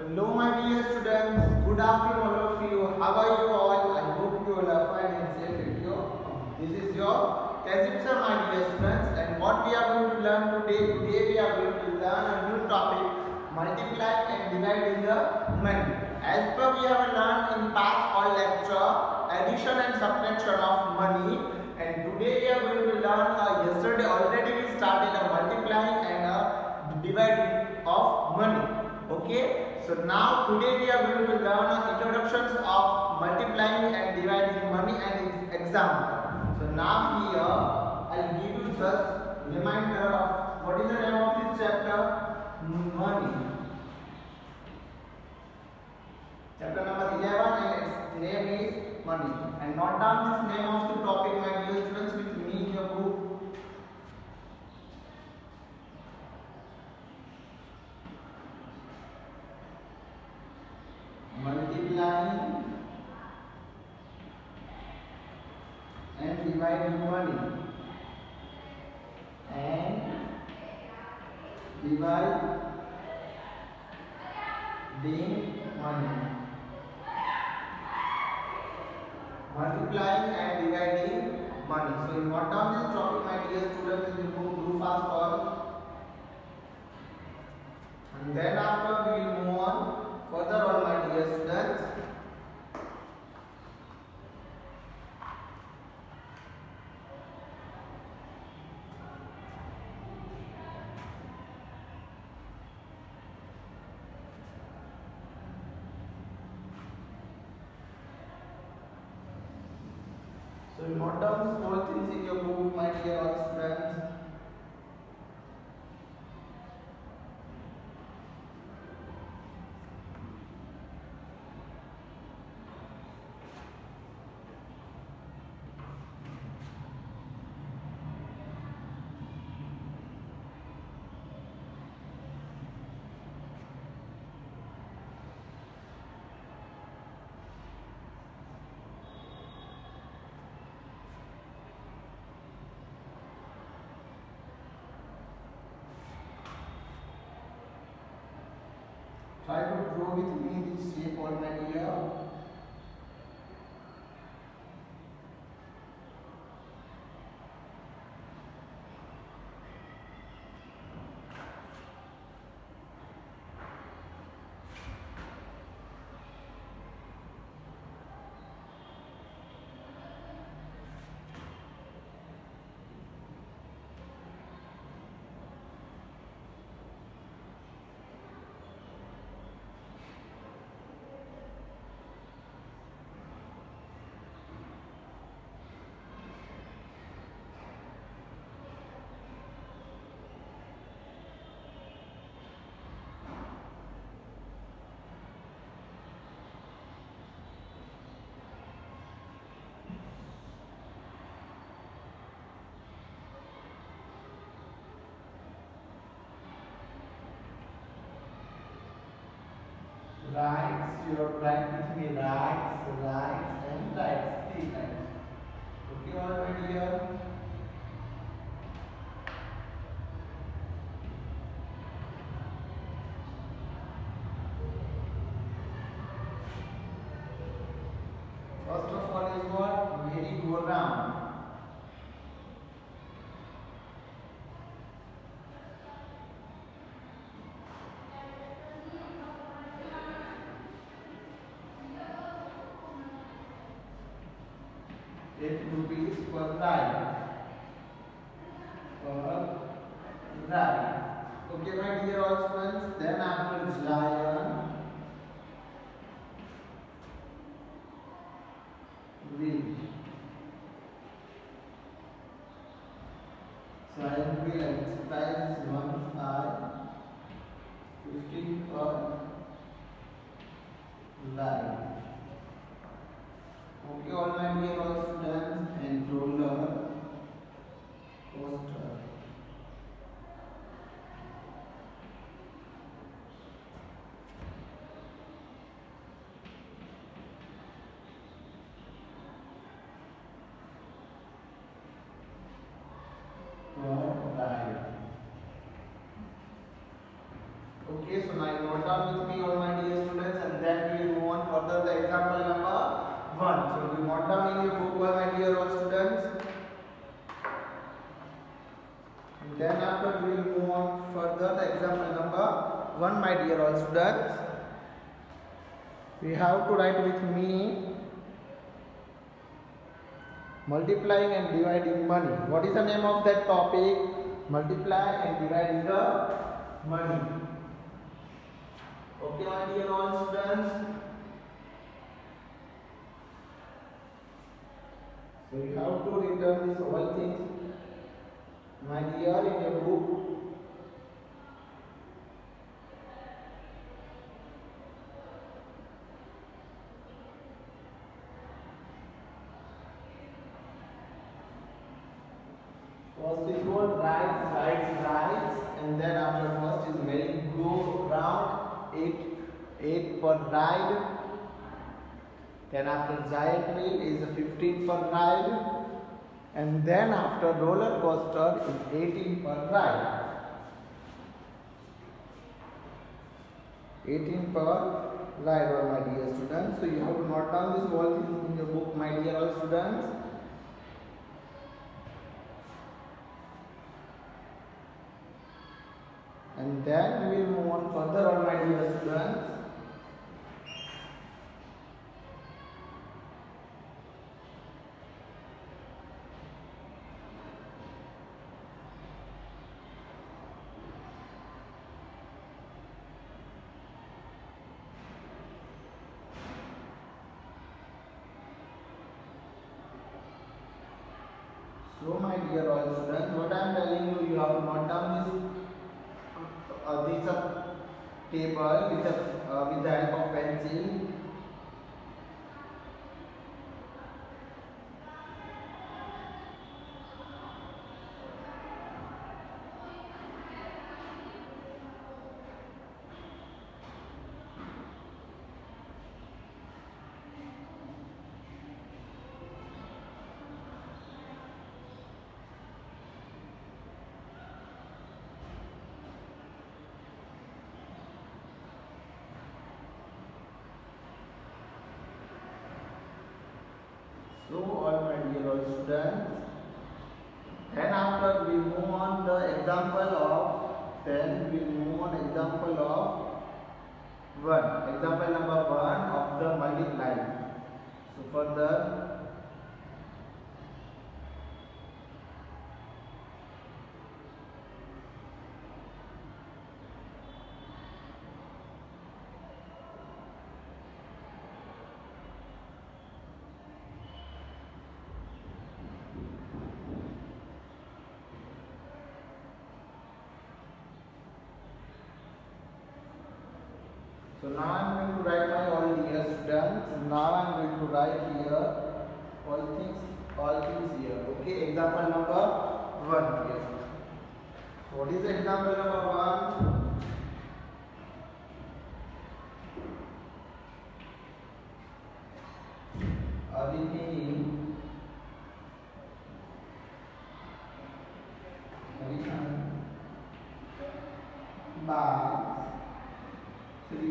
Hello, my dear students. Good afternoon, all of you. How are you all? I hope you all are fine and safe at your home. This is your Kazim sir, my dear students. And what we are going to learn today? Today we are going to learn a new topic: multiplying and dividing the money. As per we have learned in past all lecture, addition and subtraction of money. And today we are going to learn. Yesterday already we started a multiplying and a dividing of money. Okay, so now today we are going to learn introductions of multiplying and dividing money and its example. So now here I'll give you just reminder of what is the name of this chapter: money. Chapter number 11 and its name is money. And note down this name of the topic, my dear students, with me in your book. Multiplying and dividing money, and dividing money. Multiplying and dividing money. So you note down this topic, my dear students, in the book. Do fast first, and then after we will move on further on, my dear students. So you note down these whole things in your book, my dear all students. Try to draw with me this shape already here. Rights, you are writing with me, rights, and rights, 3 times. Okay, all my dear. First of all is what? Merry-go-round. ₹8 per ride. Okay, my dear all students. Then after is lion, wheel. So lion wheel and its price is 1,550 per ride. Okay, all my dear all students, and roller coaster. Okay, so now you note down with me, all my dear then after we will move on further the example number 1, my dear all students. We have to write with me multiplying and dividing money. What is the name of that topic? Multiply and dividing the money. Okay, my dear all students. So you have to return these all things, my dear, in your book. First is what? Rights, and then after first is merry-go-round, 8 per ride. Then after giant wheel is 15 per ride, and then after roller coaster is 18 per ride. 18 per ride, all my dear students. So you have to note down this whole thing in your book, my dear all students. And then we will move on further, all my dear students. So my dear all students, what I am telling you, you have to note down this table with the help of pencil. So all my dear all students, then after we move on the example of, example number 1 of the multiplying. So further, so now I am going to write my all dear students. Now I am going to write here all things here. Okay, example number 1 here. So what is the example number 1? Buy 3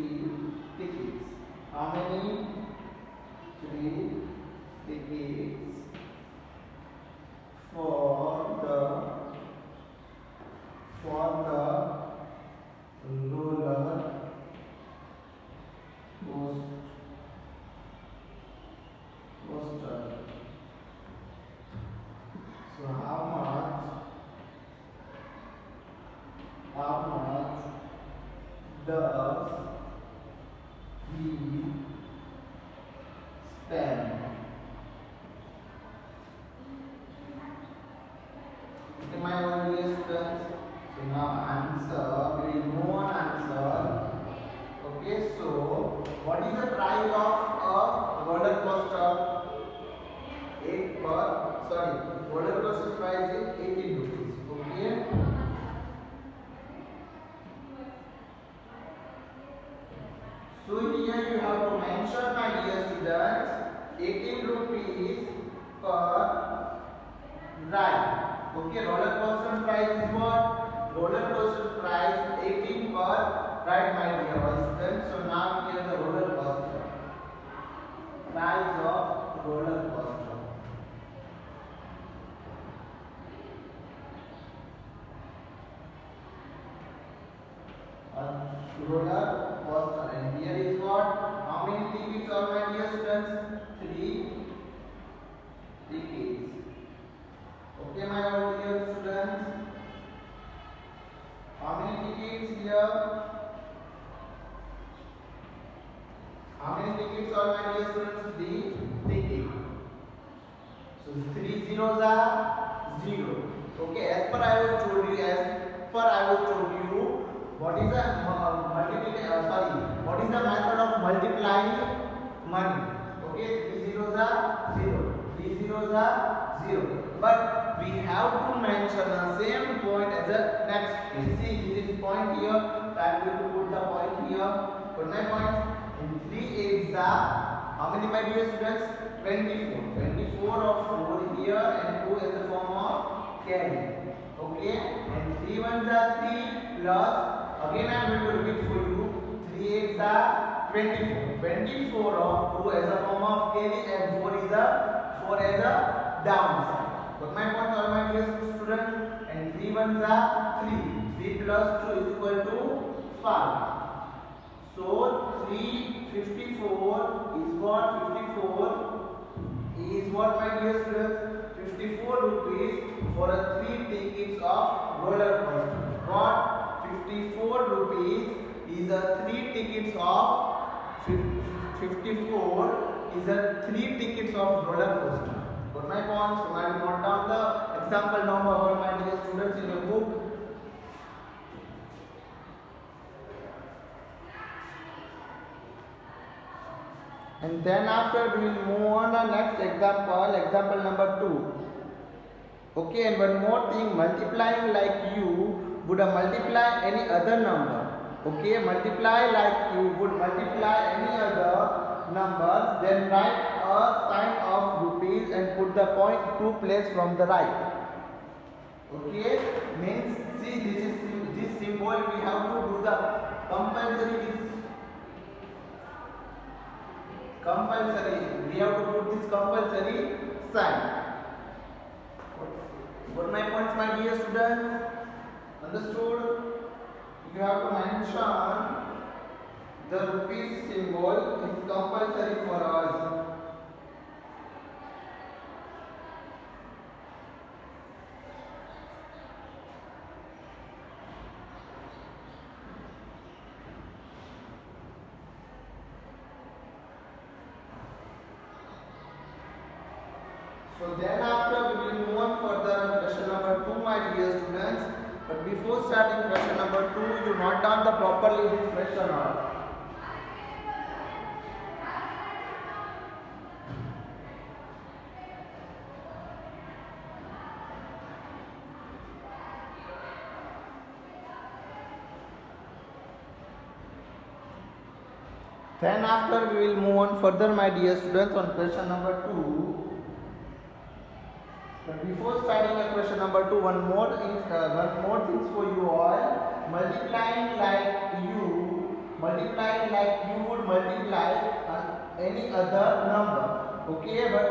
tickets. How many? 3 tickets for the roller coaster. So how much does he spend? Okay, my dear students. So now answer. We will move on answer. Okay, so what is the price of a roller coaster? Roller coaster price is 18 rupees. Okay. So here you have to mention, my dear students, 18 rupees per ride. Okay, roller coaster price is what? Roller coaster price 18 per ride, my dear students. So now here the roller coaster. Price of roller coaster. 18 roller coaster. And here is what? How many tickets are my dear students? 3 tickets. Okay, my all dear students. How many tickets here? How many tickets are my dear students? 3 tickets. So 3 zeros are 0. Okay, as per I was told you, what is the what is the method of multiplying money? Okay, 3 zeros are 0. 3 zeros are 0. But we have to mention the same point as the next case. See, this is point here. So I am going to put the point here. Put my point. In 3 8s are how many, my dear students? 24. 24 of 4 here and 2 is the form of carry. Okay, and 3 1s are 3 plus, again I am going to repeat for you, 3 8s are 24. 24 of 2 as a form of carry and 4 as a downside. But my points are my dear student, and 3 1s are 3. 3 plus 2 is equal to 5. So 354 is what my dear students? 54 rupees for a 3 tickets of roller coaster. What? 54 rupees is a 3 tickets of 54 is a 3 tickets of roller coaster. Got my points? So I will note down the example number for my dear students in your book. And then after we will move on to next example number 2. Okay, and one more thing, multiplying like you would multiply any other number. Okay, multiply like you would multiply any other numbers, then write a sign of rupees and put the point 2 place from the right. Okay, means see, this symbol we have to do the compulsory. We have to put this compulsory sign. What my points, my dear students? Understood? You have to mention the rupees symbol is compulsory for us. So then after we will move on further question number 2, my dear students. But before starting question number 2, you note down the properly this question also. Then after we will move on further, my dear students, on question number 2. But before starting the question number 2, one more things for you all. Multiplying like you would multiply any other number. Okay, but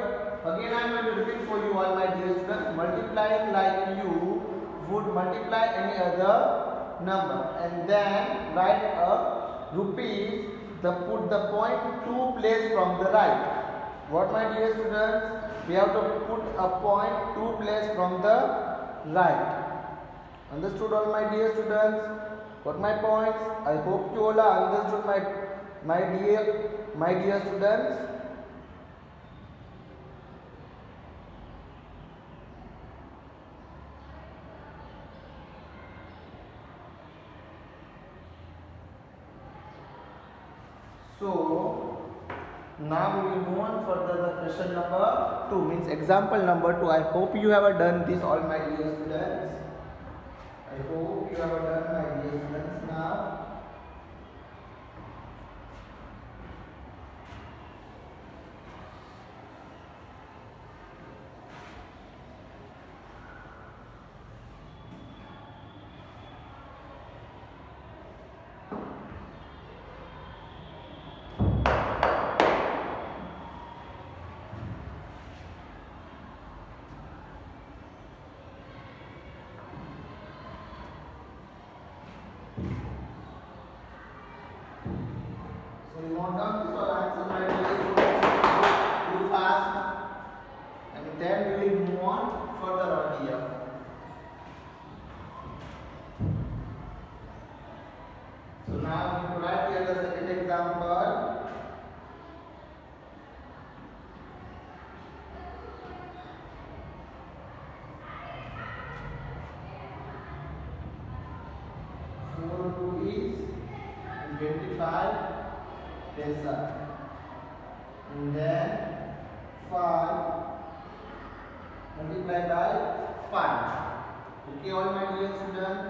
again I am going to repeat for you all, my dear students. Multiplying like you would multiply any other number, and then write a rupees. Put the point 2 place from the right. What, my dear students? We have to put a point 2 place from the right. Understood all, my dear students? Got my points? I hope you all are understood, my dear students. So now we will move on further the question number 2, means example number 2. I hope you have done this all, my dear students. I hope you have done, my dear students, now. note down this all answer, my dear students. Do fast, and then we will move on further on here. So now we will write here the second example. Is 25 paisa, and then 5 multiplied by 5. Okay, all my dear students.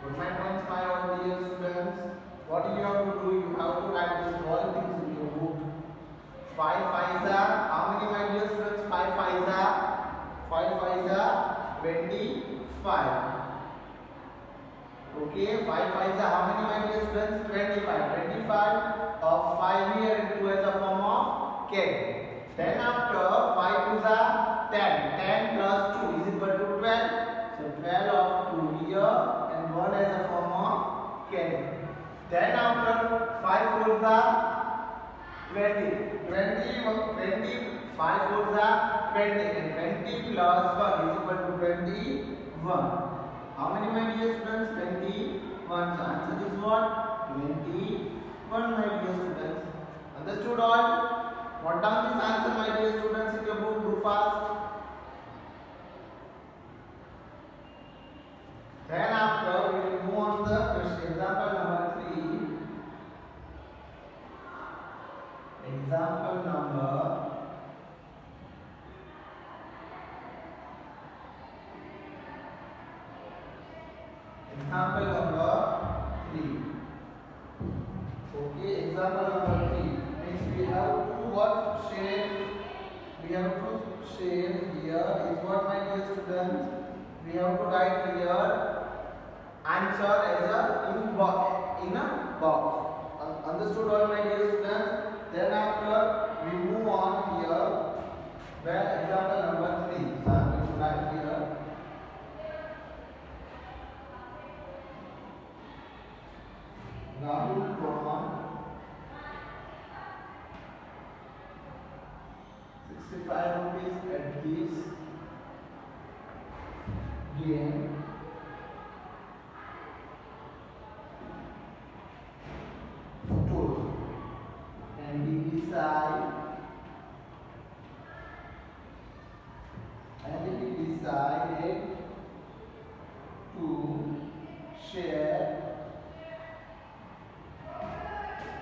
Put my points, my all dear students. What you have to do, you have to write these all things in your book. 5 5s are, how many my dear students? 5 5s are 25. Okay, 5 5s are how many my dear students? 25. 25 of 5 here and 2 as a form of k. Then after 5 2s are 10. 10 plus 2 is equal to 12. So 12 of 2 here and 1 as a form of k. Then after 5 4s are 20. 5 4s are 20 and 20 plus 1 is equal to 21. How many my dear students? 21. So answer is what? 21 my dear students. Understood all? Note down this answer my dear students in your book. Do fast. Then after we will move on the question. Example number 3. Example number 3. Okay, example number 3 means we have to what share? We have to share here is what my dear students. We have to write here answer as a box. Understood all my dear students? Then after we move on here where example number 3. So I am going to write here. Rahul from 65 rupees at this game. And he decided to share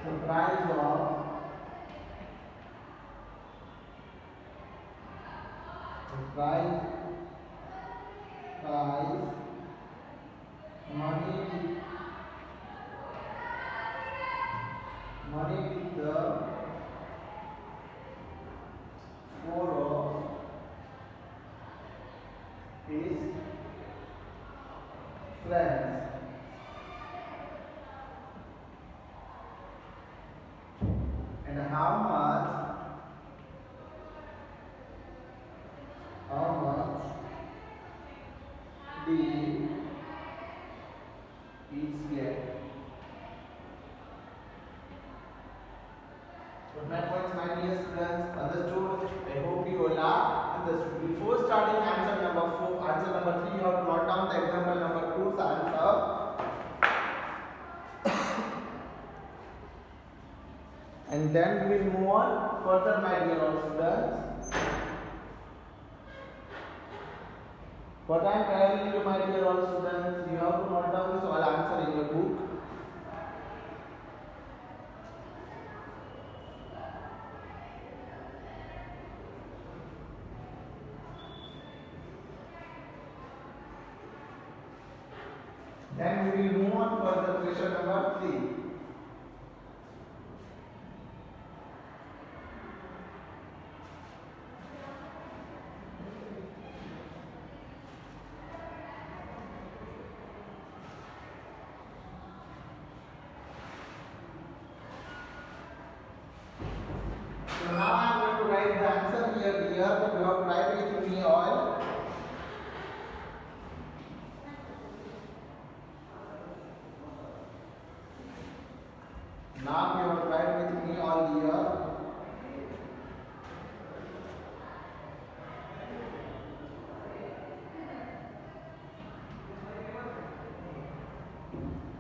the price money with the 4 of his friends. And how much did each get? But my points, my dear students, understood? I hope you all are understood. Before starting answer number 3, you have to note down the example number 2's answer. And then we will move on further, my dear all students. What I am telling you, my dear all students, you have to note down this all answer in your book. Then we will move on for the question number 3. get the answer here, but you have to write with me all. Now you have to write with me all here.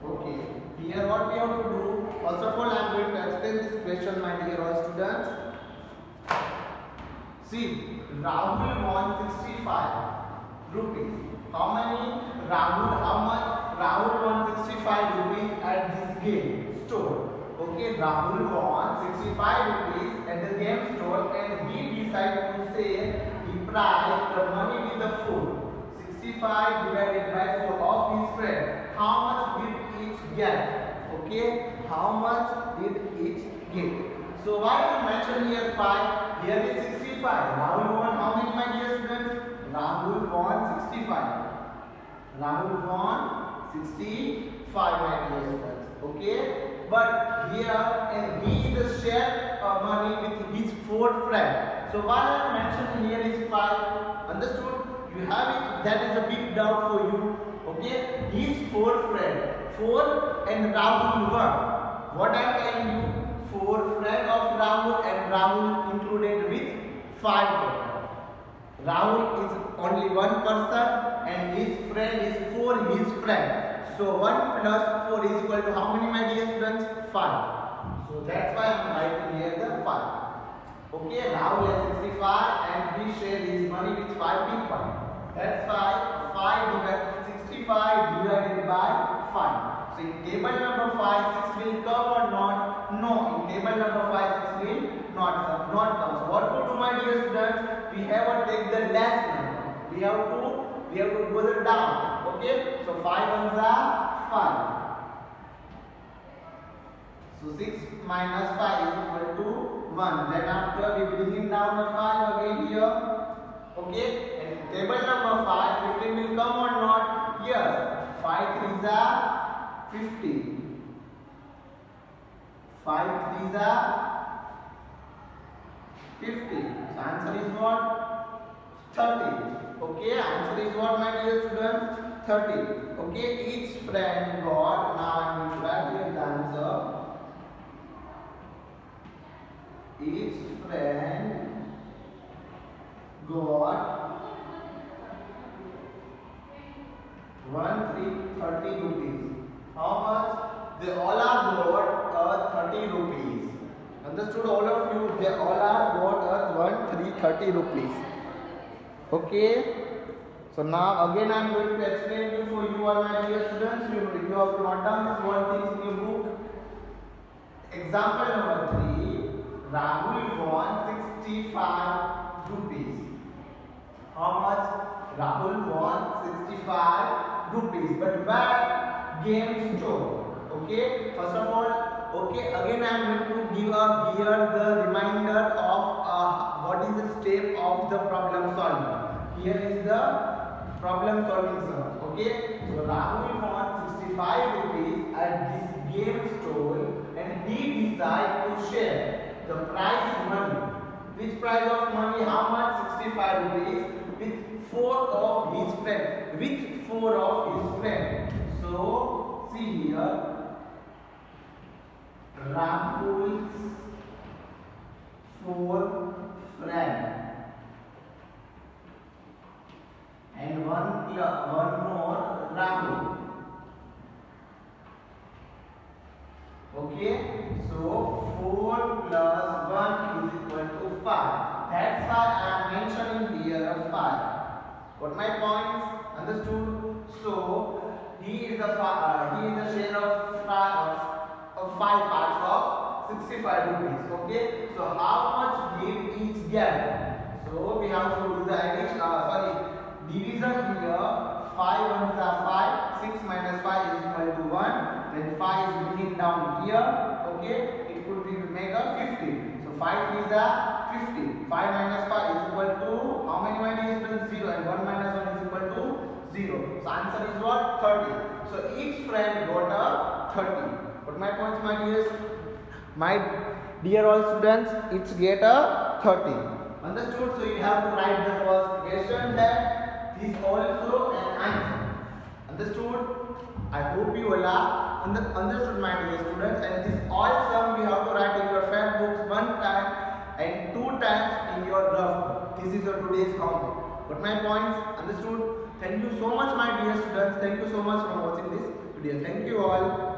Okay. Here what we have to do? First of all, I am going to explain this question, my dear all students. See, Rahul won 65 rupees. How many? How much? Rahul won 65 rupees at this game store. Okay, Rahul won 65 rupees at the game store and he decided to say he priced the money with the food. 65 divided by 4 of his friend. How much did each get? Okay, how much did each get? So why we mention here 5? Here is 65. Rahul won how many, my dear students? Rahul won 65. Rahul won 65, my dear students. Okay, but here and he is share money with his 4 friends. So why I mentioned here is 5. Understood? You have it. That is a big doubt for you. Okay, his 4 friends, 4 and Rahul 1. What I am telling you, 4 friends of Rahul and Rahul included with 5 people. Rahul is only 1 person and his friend is 4 his friend. So 1 plus 4 is equal to how many, my dear students? 5. So that's why I am writing here the 5. Okay, Rahul has 65 and he shared his money with 5 people. That's why 65 divided by 5. So in table number 5, 6 will come or not? No, in table number 5, 6 will not come. So what to do, my dear students? We have to take the less number. We have to go the down. Okay, so 5 ones are 5. So 6 minus 5 is equal to 1. Then after we bring down the 5 again here. Okay, and table number 5, 15 will come or not? Yes. 5 3s are 50. 5 3s are 50. So answer is what? 30. Okay, answer is what, my dear students? 30. Okay, each friend got, now I am going to write here the answer. Each friend got 30 rupees. How much? They all are got 30 rupees. Understood, all of you? They all are got 30 rupees. Okay. So now again I am going to explain you for you all, my dear students. You have to note down this one thing in your book. Example number 3. Rahul won 65 rupees. How much? Rahul won 65 rupees. But where? Game store. Okay. First of all, okay. Again, I am going to give here the reminder of what is the step of the problem solving. Here is the problem solving sum. Okay. So Rahul won 65 rupees at this game store, and he decided to share the prize money. Which price of money? How much? 65 rupees with 4 of his friends. With 4 of his friends. So see here, Rahul's 4 friends and one more Rahul. Okay, so 4 plus 1 is equal to 5. That's why I am mentioning here 5. Got my points? Understood? So he is a share of 5 parts of 65 rupees. Okay, so how much did each get? So we have to do the division here. 5 ones are 5, 6 minus 5 is equal to 1, then 5 is bringing down here, okay, it could be make a 50. So 5 is a 50, 5 minus 5 is equal to, how many minus 0, and 1 minus 1 is equal to 0. So answer is what? 30. So each friend got a 30. But my points, my dears, Dear all students, it's get a 30. Understood? So you have to write the first question that this also an answer. Understood? I hope you all are understood, my dear students. And this all sum you have to write in your fact books one time and two times in your rough book. This is your today's homework. Got my points? Understood? Thank you so much, my dear students. Thank you so much for watching this video. Thank you all.